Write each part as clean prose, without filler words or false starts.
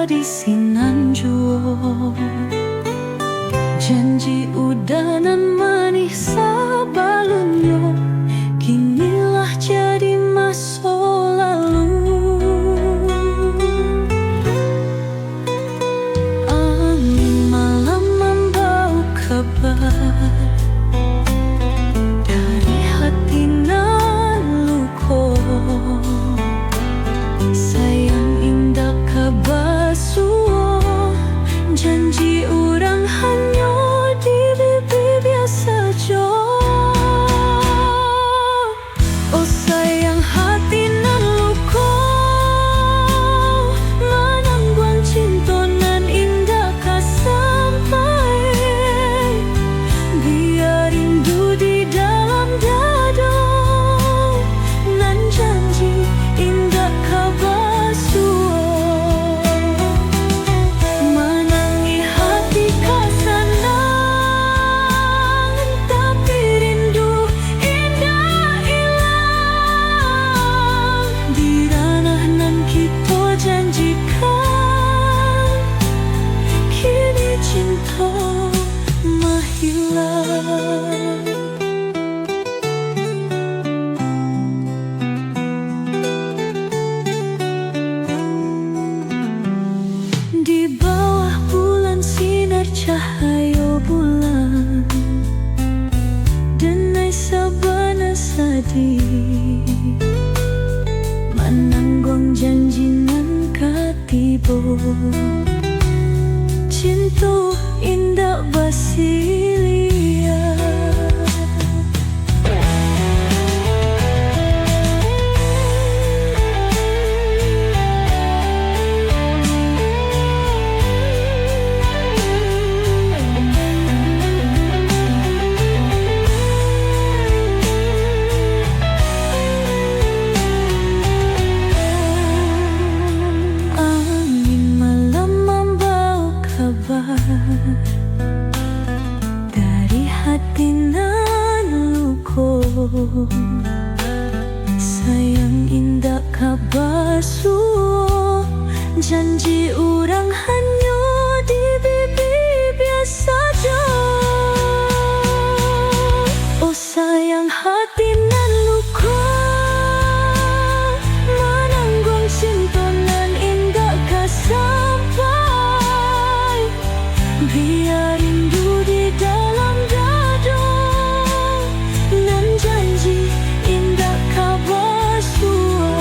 di Sinanjuo. Janji udanan manis sabalunyo, kinilah jadi masa lalu. Angin malam membawa kabar dari hati naluko. Sayang indah kabasuo, janji orang hanya di bibi biasa jo. Oh sayang hati nan luko, manangguang cinta nan indah ka sampai. Biar rindu di dalam dada, nan janji indah kabasuo. Manangi hati ka senang, tapi rindu indah ilang. Di ranah nan kita janjikan, kini cinta menghilang. Di bawah bulan sinar cahaya bulan, denai sabana sadi, manangguang janji nan katibo. Cinta indah basilia. Angin malam membawa kabar dari hati nan luko. Sayang indah kabasuo, janji orang hanya di bibi biasa jo. Oh sayang hati nan luko, manangguang cinta nan indah ka sampai. Biar rindu di dalam dada, nan janji indah kabasuo.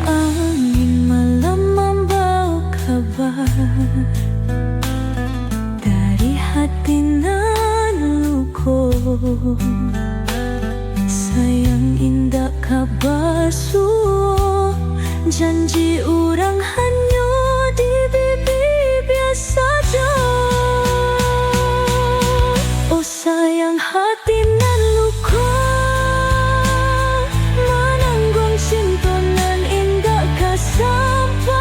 Angin malam membawa kabar dari hati nan luko. Sayang indah kabasuo, janji orang hanya di bibi biasa jo. Oh sayang hati nan luko, manangguang cinta nan indah ka sampai.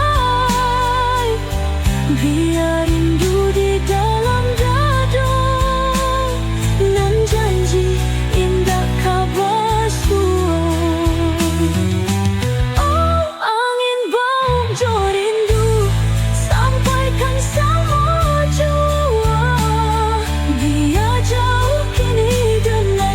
Biar rindu di dalam dada, nan janji indah kabasuo. Oh angin bau jo rindu, sampaikan sama jua. Biar jauh kini denai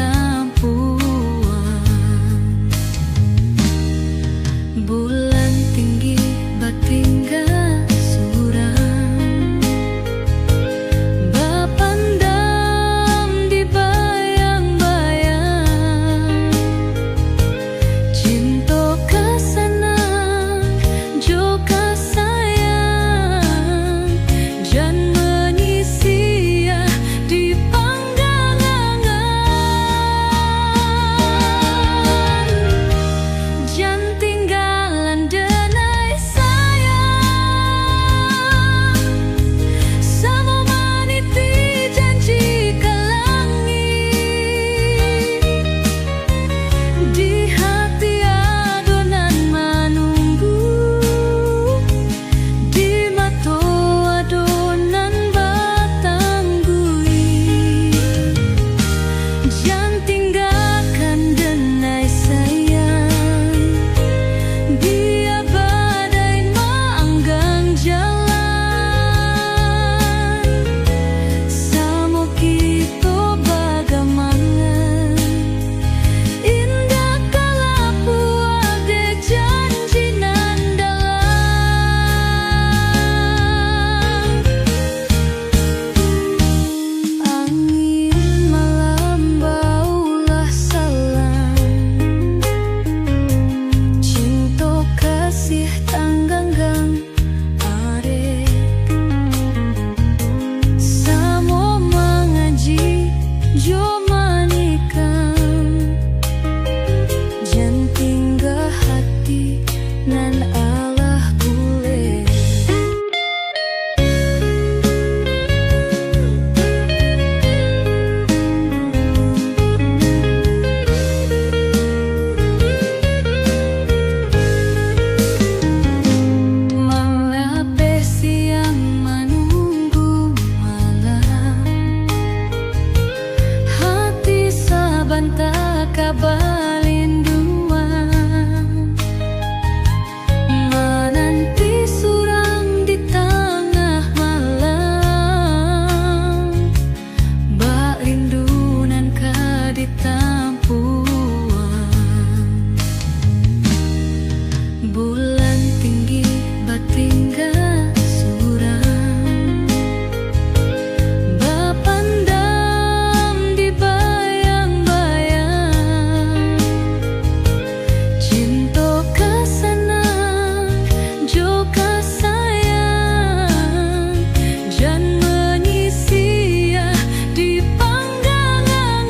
tampuan. Bulan tinggi batinggal suram, bapandam di bayang-bayang. Cinta kesenang joka sayang, jan menyisia di panggangan. Jan tinggalan denai sayang, sama maniti janji ke langit. Di hati adonan menunggu, di mata adonan batanggui. Jangan tinggalkan denai sayang, biar badai manggang jalan. Samo kita bagaimana, indah kalapu ade janji nandalang. Angin malam baulah salam, cinta kasih tanggang-gang arek. Samo mengaji jo manikam, jan tinggal hati nan Allah boleh. Melape siang menunggu malam, hati saban tak kabalinduan. Menanti surang di tengah malam, bak lindunan ka di tampuan. Bulan tinggi batinggal suram, bapandam di bayang-bayang. Cinta kesenang joka sayang, jan menyisia di panggangan.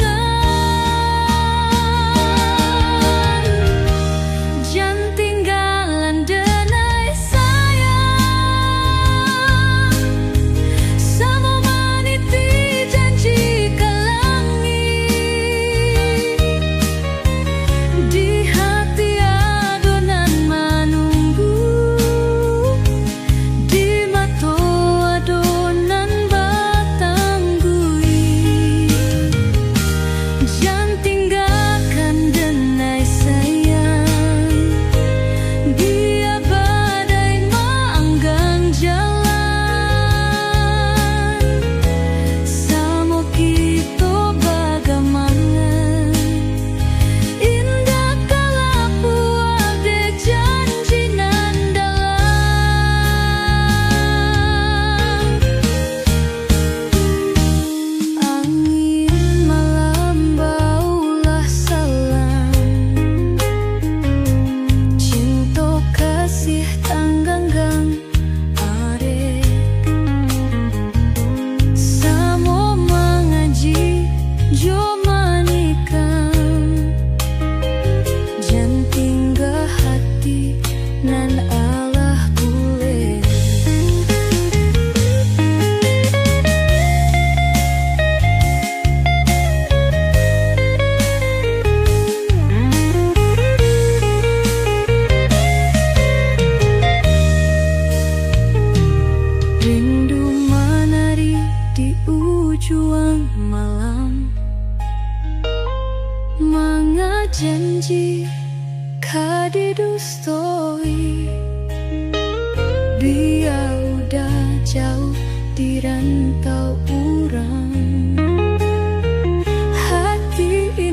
Jan tinggalan denai sayang, sama maniti janji ke langit. Di hati adonan menunggu, di mata adonan batanggui. Jangan tinggalkan denai sayang, biar badai manggang jalan. Samo kita bagaimana, indah kalapu ade janji nandalang. Angin malam baulah salam, cinta kasih tanggang-gang arek. Samo mengaji jo manikam, jan tinggal hati nan Allah boleh. Rindu menari di ujung malam, manga janji kadidustoi. Biar udah jauh di rantau urang, hati ini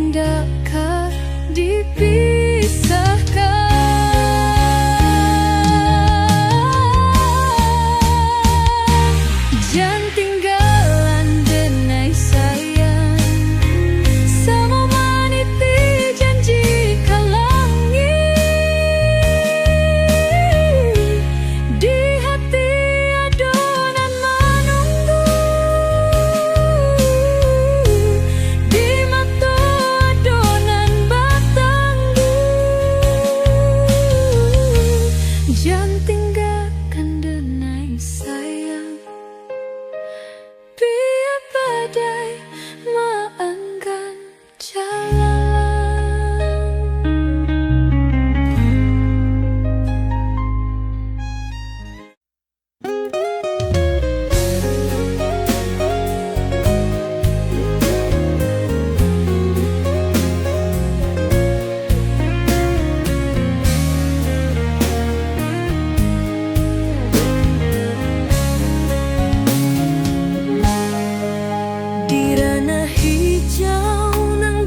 Jangan tinggalan denai sayang, sama maniti janji kalangi. Di hati adonan menunggu, di mata adonan batanggu. Jangan tinggalkan denai sayang, biar badai maenggan jalan. Di ranah hijau nang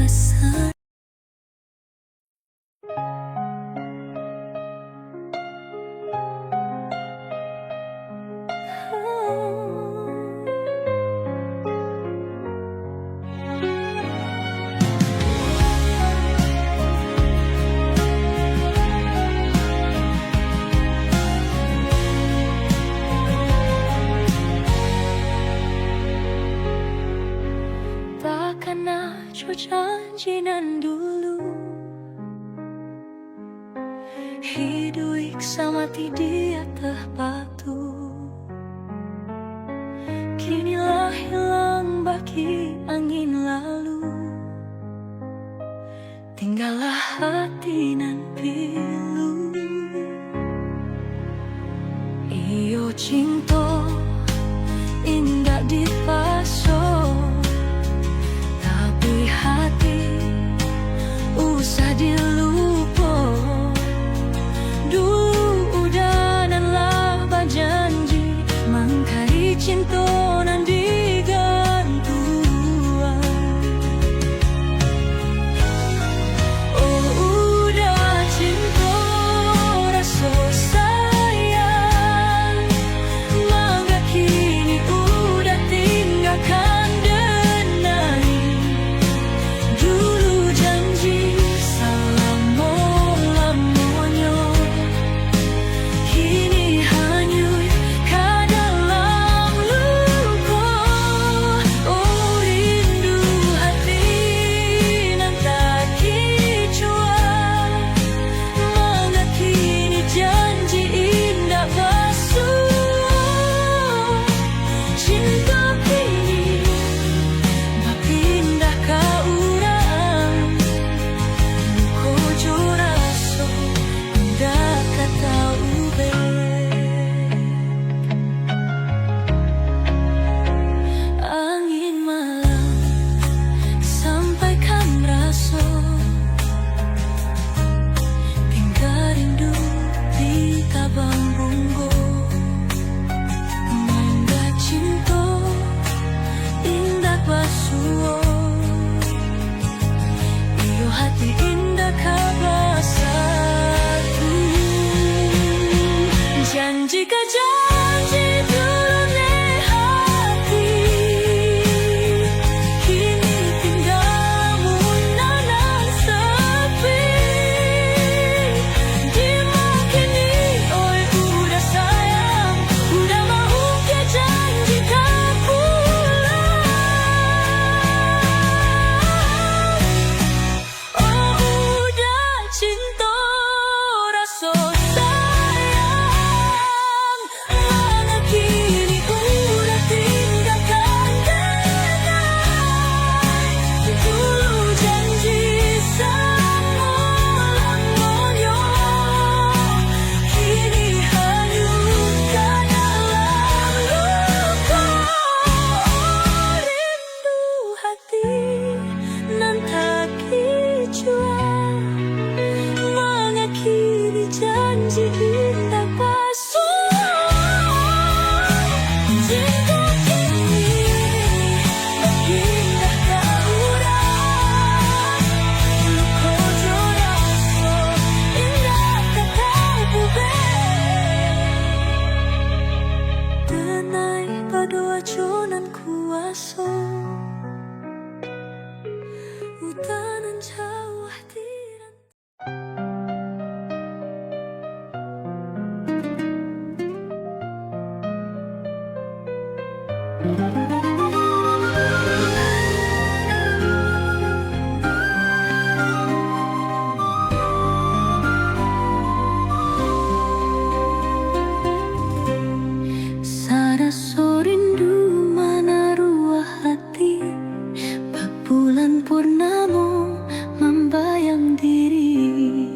kesan. Takkan aku janjinan dulu hidup sama dia terpatu. Kinilah hilang bagi angin lalu, tinggallah hati nan pilu. Iyo cinta indah dipaso, tapi hati usah dilupa. Dulu udah nan lah berjanji, mangkai cinta nan digantuan. Oh udah cinta rasa sayang, mangga kini udah tinggalkan denai. Dulu janji selama-lamanya, kini hanyut ke dalam luka. Oh rindu hati nan tak kicua, mangga kini janji indah basuh. Cinta kini berpindah ke urang, luka juraso indah kata ube. Angin malam sampai kan rasa, tinggal rindu di tabang bunggo. Mangga cinta indah basuh, iyo hati indah kabasatu. Janji ke janji dulu ne hati, kini tinggalmu nanan sepi. Dimana oi udah sayang, udah mau ke janji tak pulang. Oh udah cinta rasa sayang, mana kini udah tinggalkan denai. Dulu janji selama-lamanya, kini hanyut ke dalam luka. Rindu hati nan tak kicua, mengakhiri janji indah basuh. Cinta kini berpindah ke urang, luka juraso indah kata bube. Denai berdoa jonan kuaso, utanan jauh tiran. Sarasa rindu mana ruah hati, bulan purnama membayang diri.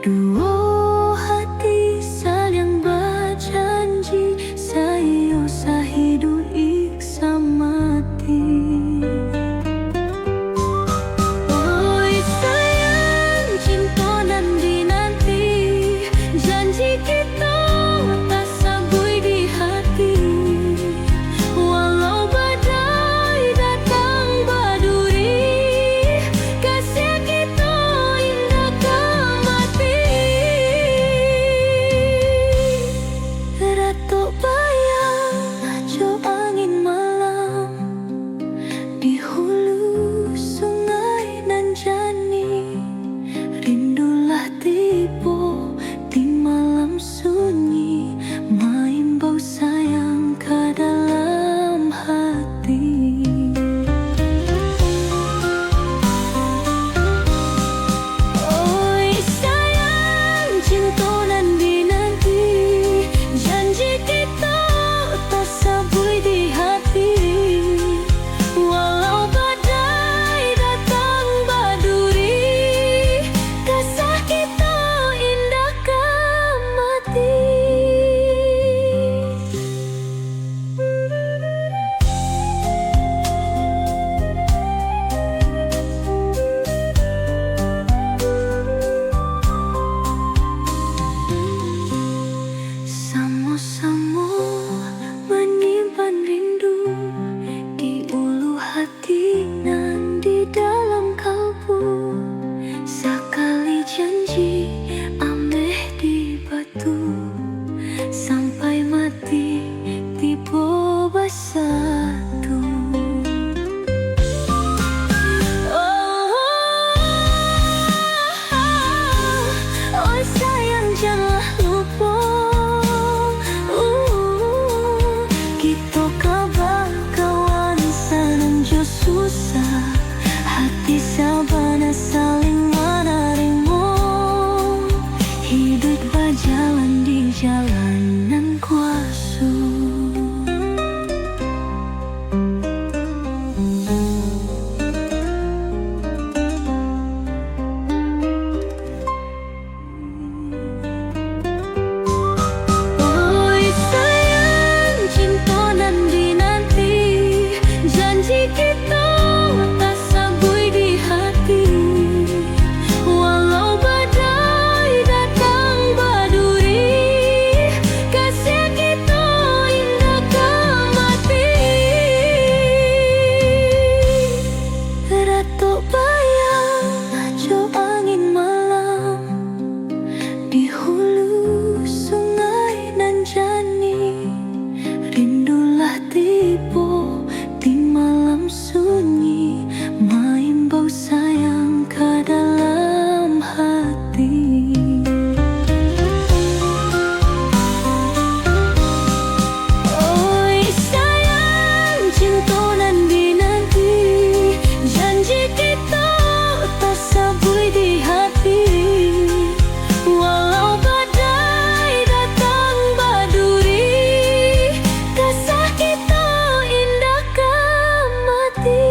Dua hati saling berjanji, sayo sahidu iksa mati. Oi sayang, cinta nan dinanti, janji kita tak sabui di hati. Walau badai datang baduri, hati sabana saling menerima. Hidup berjalan di jalanan kuasu. Oi sayang, cinta nan dinanti, janji kita tak sabui di hati. Walau badai datang baduri, kasih kita indah mati. Ratok bayang ajo angin malam di hulu sungai nan jani. Rindulah tiba di malam sunyi, mengimbau sayang ke dalam hati. Oi sayang, cinta nan dinanti, janji kita tak sabui di hati. Walau badai datang baduri, kasih kita indah mati.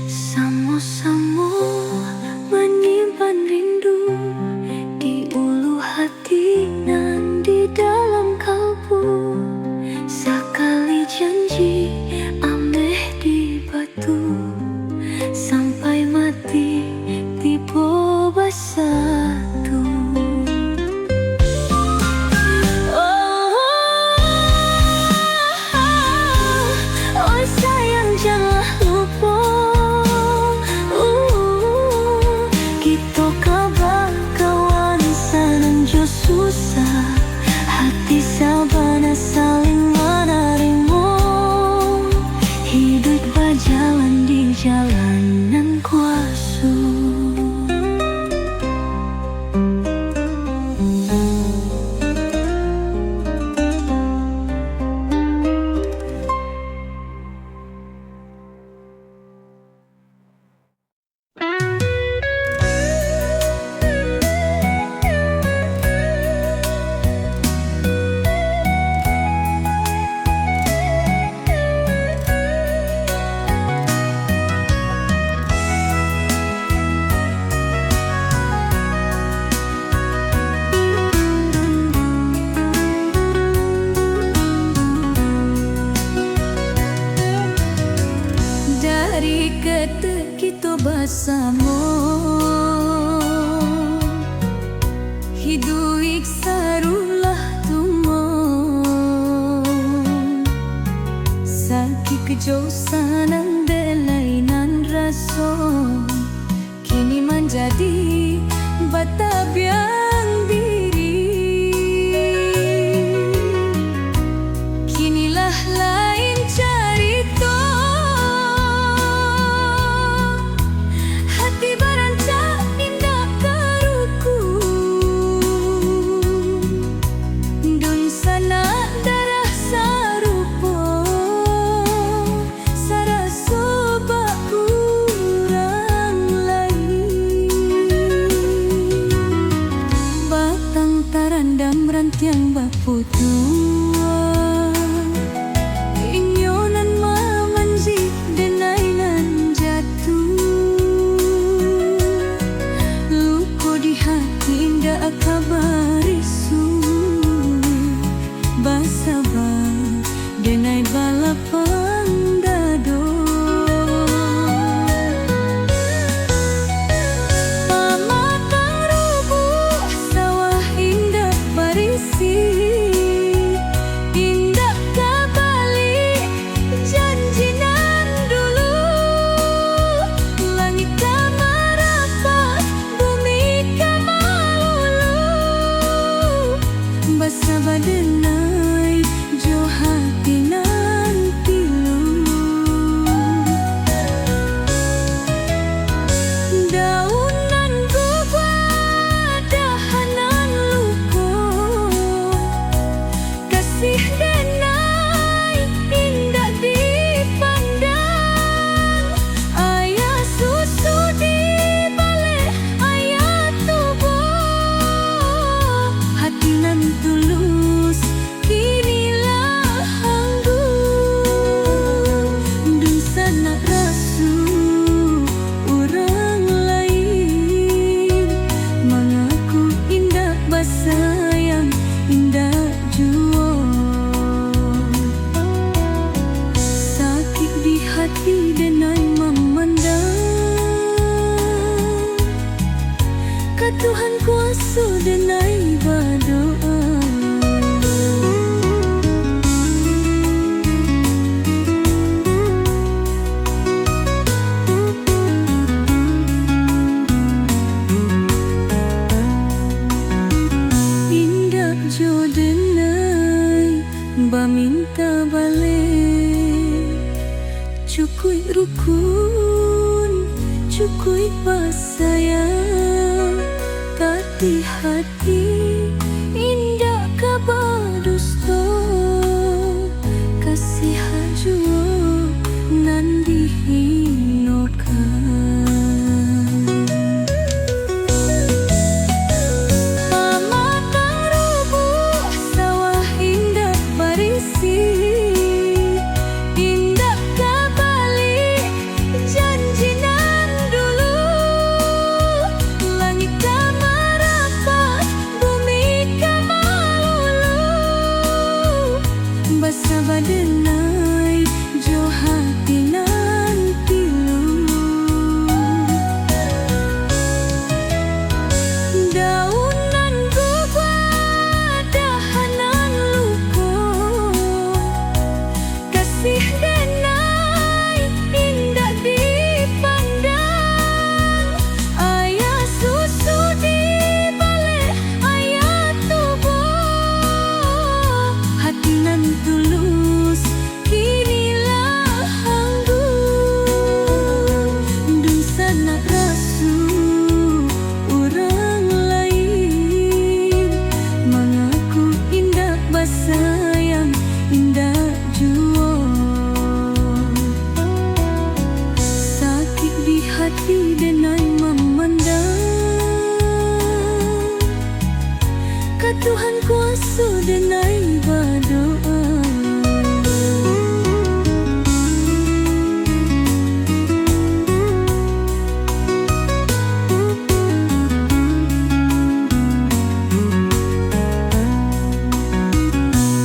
Sama-sama menyimpan rindu di ulu hati nan di dalam kalbu. Sekali janji ameh di batu, sampai mati tiba bersatu. Oh sayang janganlah lupa, kita kabar kawan sananjo susah, hati sabana saling menerima. Hidup berjalan di jalanan kuasu. Dari ketika kita bersama, hidup sarulah tumo. Sakit kejauhan belainan rasa, kini menjadi batabiang diri. Kinilah lain cerita, hati berancak indah karuku. Dun sana darah sarupo, sarasa bak kurang lain. cukui pasayang tati hati indah kabadusto kasih hajuo nandi hinokan pamatang rubu sawah indah barisi indah kabalik janji nan dulu langit kamarapat bumi kamalulu basa badenai jo hati nan pilu daunan gugup dahanan luko kasih denai indah dipandang ayah susu di balik ayah tubuh hati nan tulus kinilah hanggu dun sana rasu orang lain mengaku indah basayang indah juo sakit di hati denai memandang ka Tuhan kuasa denai berdoa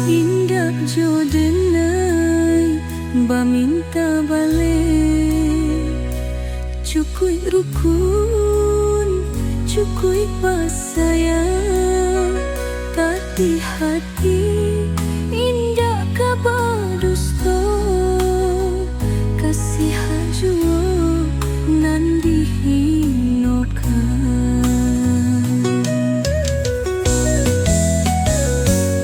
indah jo denai baminta balik cukui rukun cukui pasayang tati hati indah kabadusto kasih hajuo nandi hinokan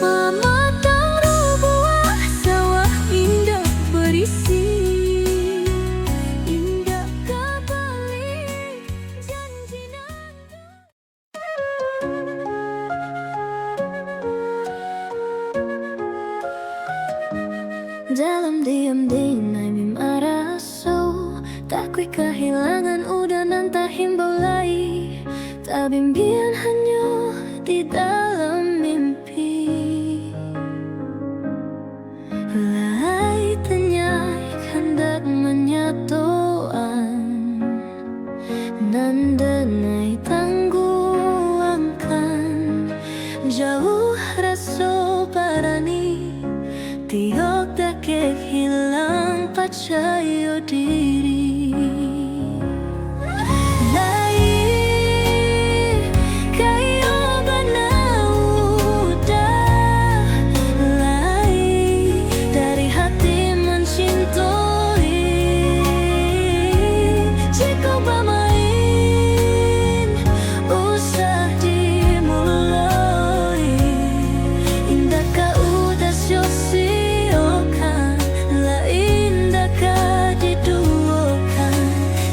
pamatang rubuah sawah indah berisi indah kabalik janji nan dalam diam dinai mimaraso tak kui kehilangan udah nanta himbau lai tak bimbian hanya di dalam mimpi lai tenyai hendak menyatuan nan denai tangguangkan jauh raso parani tiok dakek hilang percaya diri lai kayo banaudah lai dari hati mencintai jika bermain usah dimulai indah kau udah siokan lain dah kau diduakan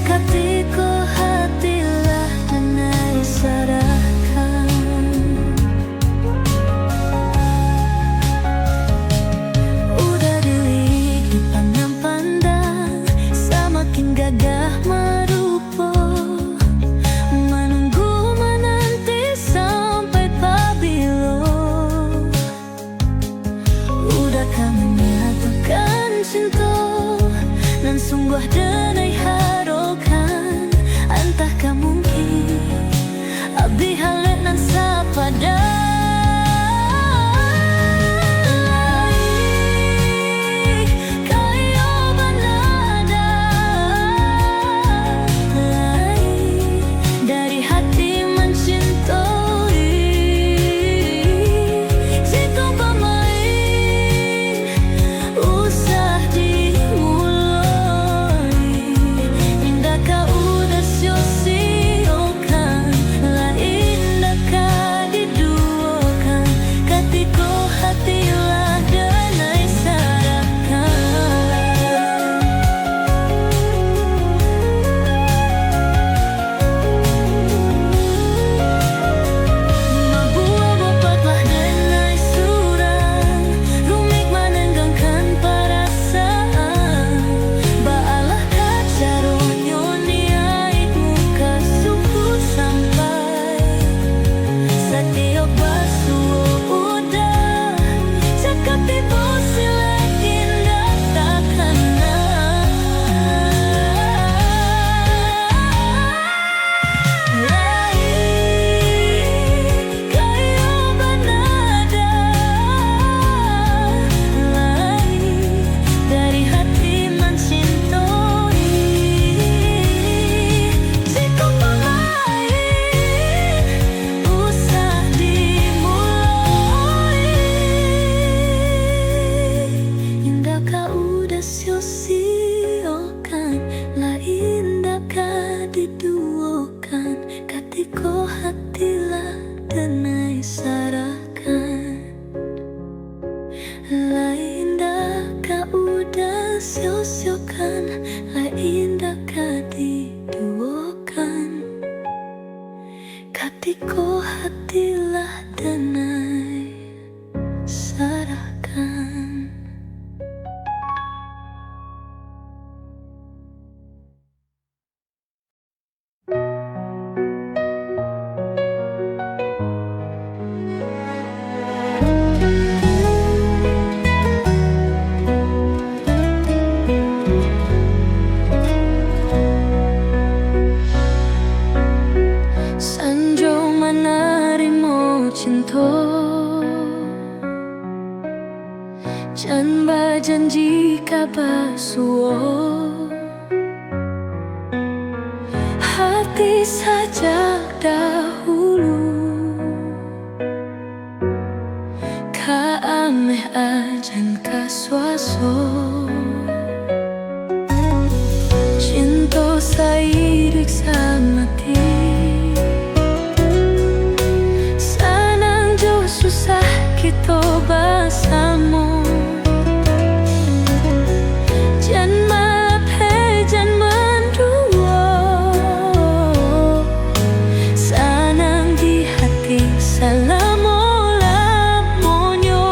katiko hatilah denai sarahkan udah delik dipandang pandang semakin gagah merupa menunggu menanti sampai pabilo udah kami menyatukan cinta dan sungguh denai harokan antah mungkin abdi halek nan sapada dari hati mencintai jika bermain usah dimulai indah kau udah siokan lain dah kau diduakan Hatiku hatilah denai sarahkan. Lain dah ka udah siosiokan, lain dah ka diduokan. Hatiku hatilah denai sarahkan. Sanjo manarimo cinta, jan bajanji ka basuo. Hati sajak dahulu ka ameh ajan ka suaso. Cinta sairik samati, sanang jo susah kita bersama. Jan malape jan mendua, sanang di hati salamo lamonyo.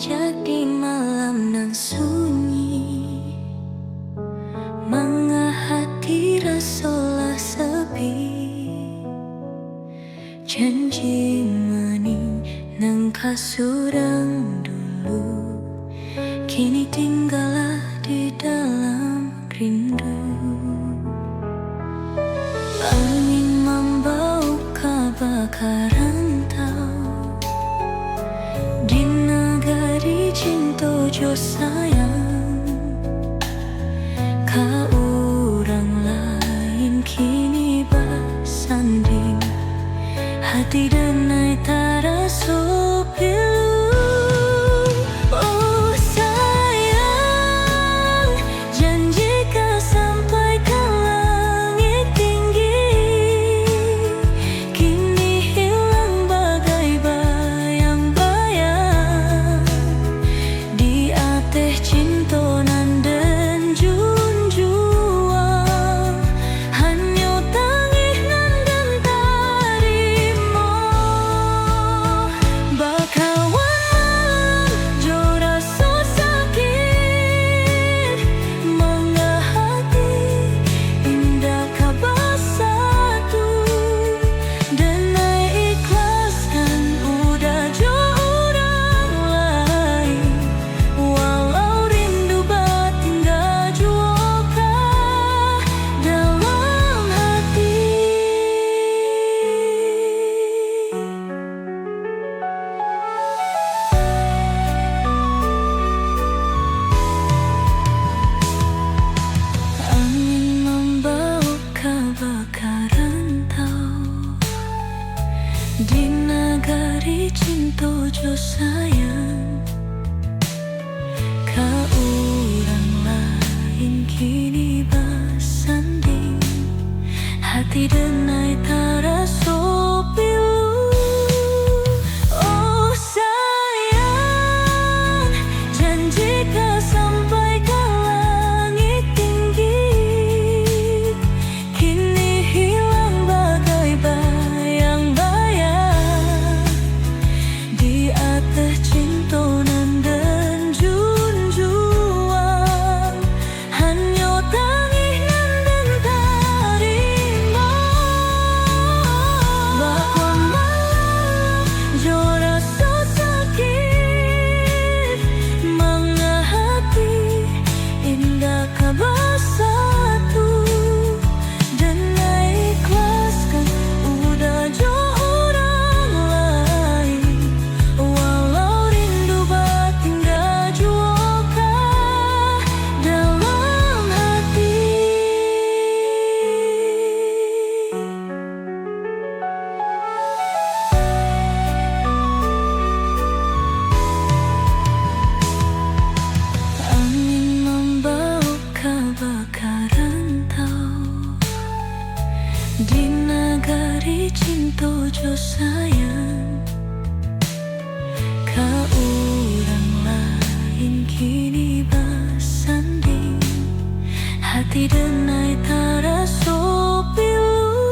jadi malam nan sunyi, mga hati rasolah sepi. Janji maning nang kasurang dulu, kini tinggallah di dalam rindu. Angin membau kabar rantau di negari cinta jo sayang. Kau orang lain kini bersanding, hati denai taraso pilu. Oh sayang, janjika sampai ke langit tinggi, kini hilang bagai bayang-bayang. Di atas cinta nan den junjuang, hanya tangis nan den tarimo. Bakawan jo rasa sakit, mga hati indah kabar satu, denai ikhlaskan udah jo orang lain. Walau rindu batinggal juga dalam hati. Angin membawa kebakaran tau di negari cinta jo sayang. Kau orang lain kini bersanding, hati denai taraso pilu. Oh sayang, janjika sampai ke langit tinggi, kini hilang bagai bayang-bayang. Di atas cinta nan den junjuang, hanya tangis nan den tarimo. Bahwa malam jo rasa sakit, mga hati indah kabar satu, denai ikhlaskan udah jo orang lain. Walau rindu batinggal juga dalam hati. Angin membawa kebakaran tau di negari cinta jo sayang. Kau orang lain kini bersanding, hati denai taraso pilu.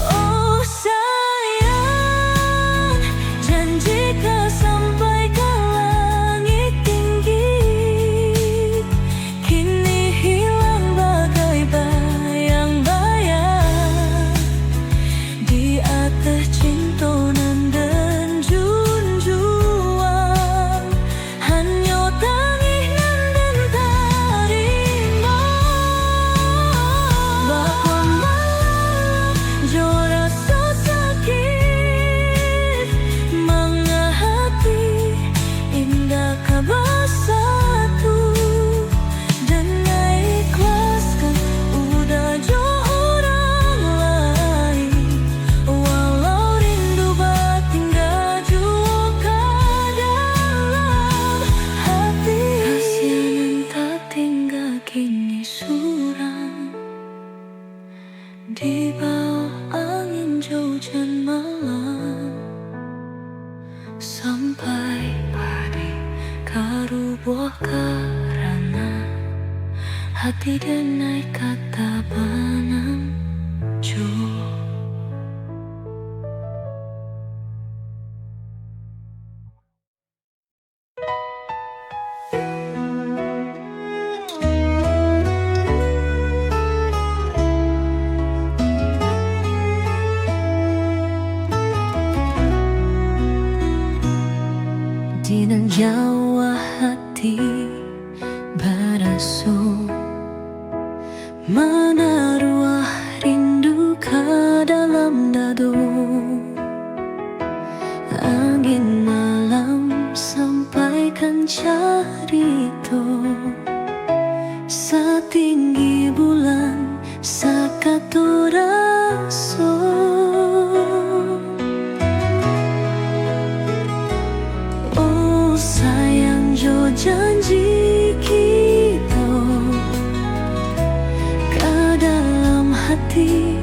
Oh sayang, janjika sampai ke langit tinggi, kini hilang bagai bayang-bayang. Di atas cinta nan den junjuang, hanya tangis nan den tarimo. Bahwa malam jo rasa sakit, mga hati indah kabar satu, denai ikhlaskan udah jo orang lain. Walau rindu batinggal juga dalam hati. Kasihan tak tinggal kini suram di bawah angin hujan malam, sampai padi karubuah karana hati denai kata banam jo. Menaruh rindu ke dalam dadu. Angin malam sampaikan cerita, setinggi bulan sakatu rasa. Oh sayang jo janji kita, ke dalam hati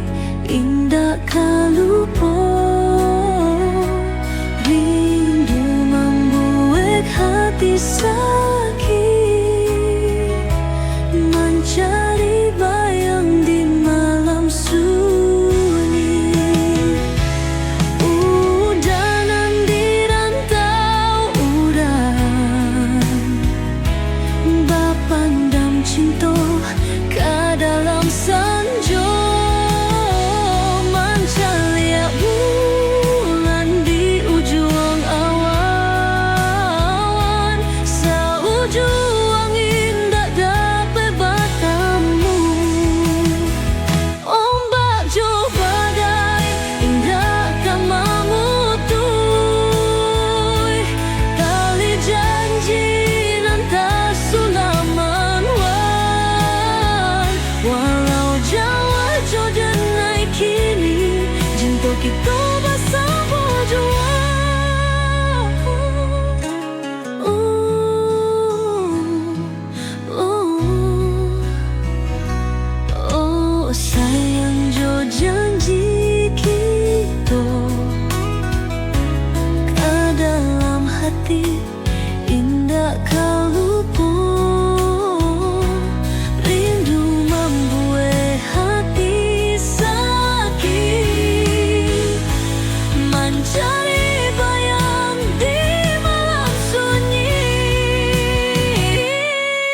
indah kalupa. Rindu membuat hati sakit, mencari bayang di malam sunyi. Udanan di rantau udan, bapandang cinta ke dalam senja. Mencari bulan di ujung awan, seujung angin tak dapat bertemu. Ombak jo badai indahkan memutui, tali janji nan tak sulaman wan. Walau Jawa jo denai kini, cinta kita bersama jua. Oh sayang jo janji kita, ke dalam hati indah kau lupa. Rindu membuat hati sakit, mencari bayang di malam sunyi.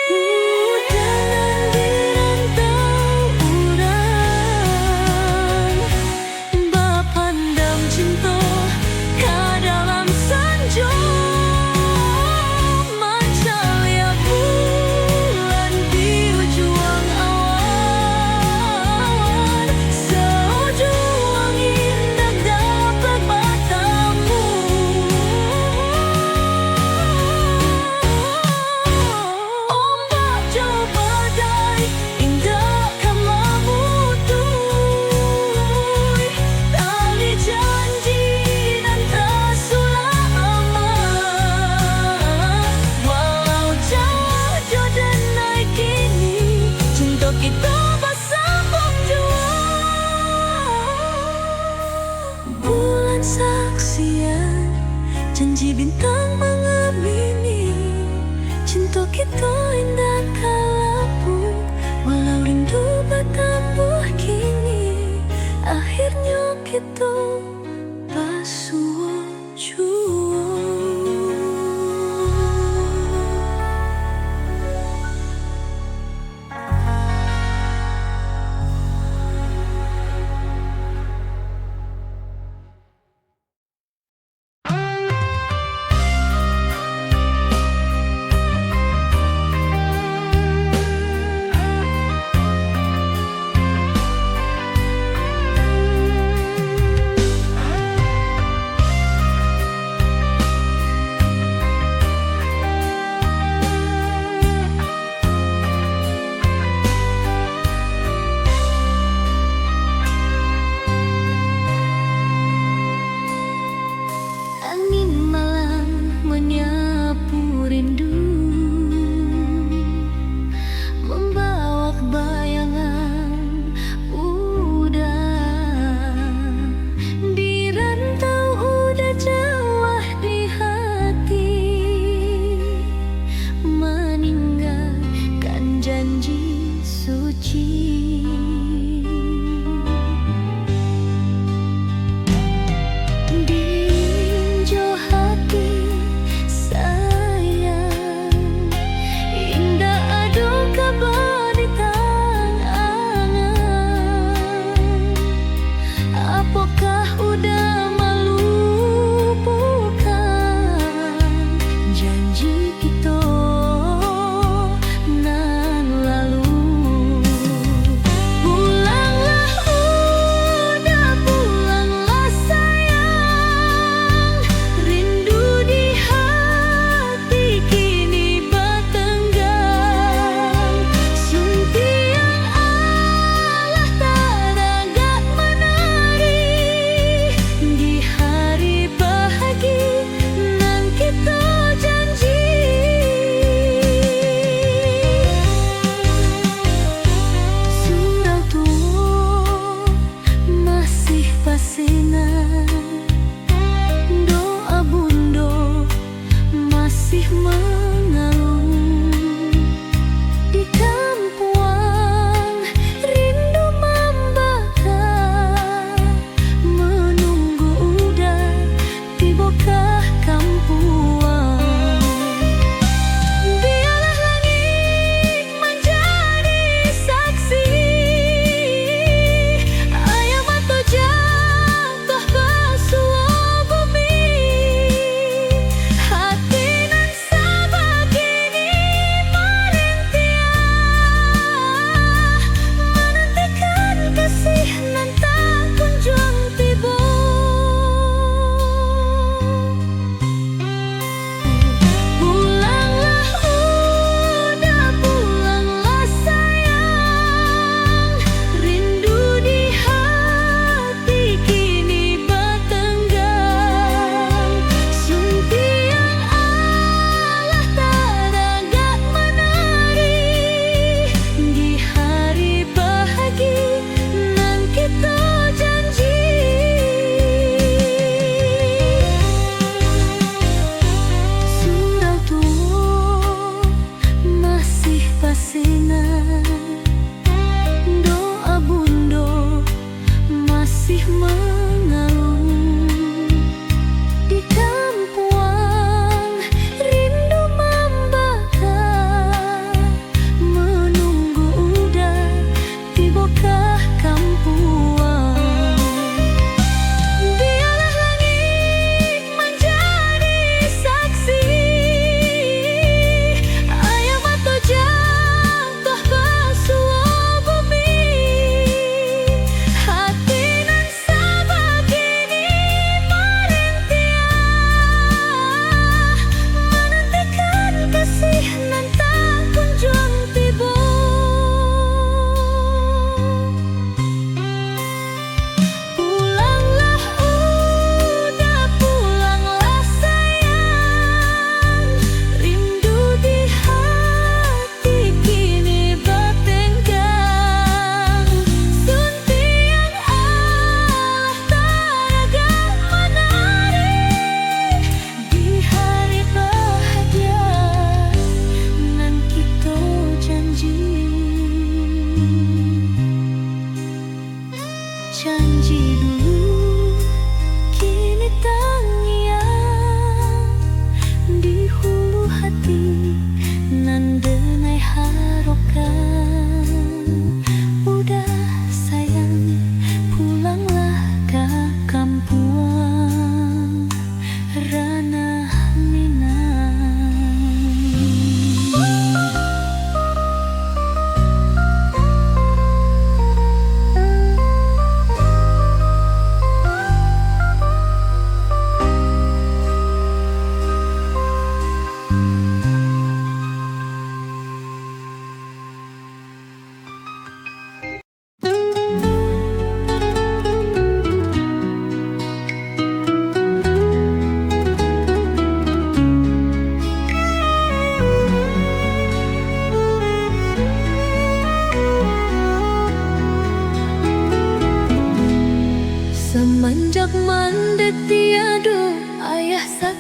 Udanan di rantau udan, bapandang cinta ke dalam senja. Mencari bulan di ujung awan, seujung angin tak dapat bertemu. Ombak jo badai indahkan memutui, tali janji nan tak sulaman. Walau jauh jo denai kini, cinta kita bersambung jua. Bulan saksian, janji bintang mengamini, cinta kita indah kalaupun. Walau rindu bertambah kini, akhirnya kita bersua jua.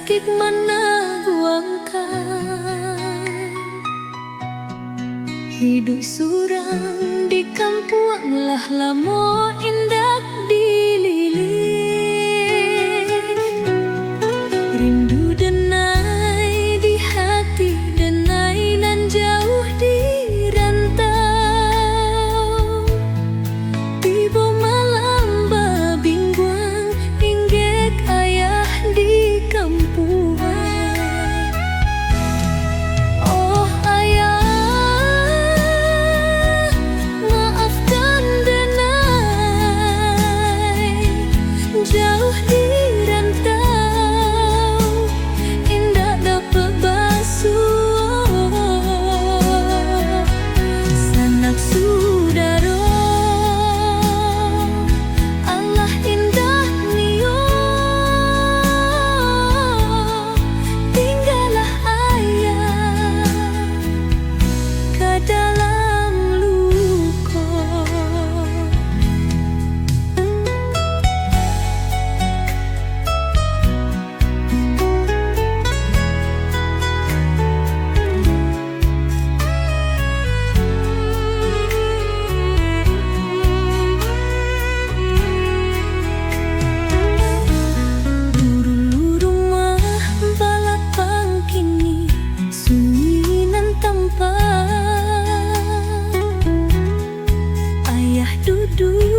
sakit mana buangkan. Hidup surang di kampung lah lamo indah dililit. Rindu denai di hati, denai nan jauh di rantau. Tiba malam babingguang inggek ayah di kampungan. Oh ayah, maafkan denai jauh di rantau, indah dapat basuh sanak sudaro. Allah indah nio, tinggallah ayah ke dalam luka. Rumah balapang kini sunyinan tempat ayah duduk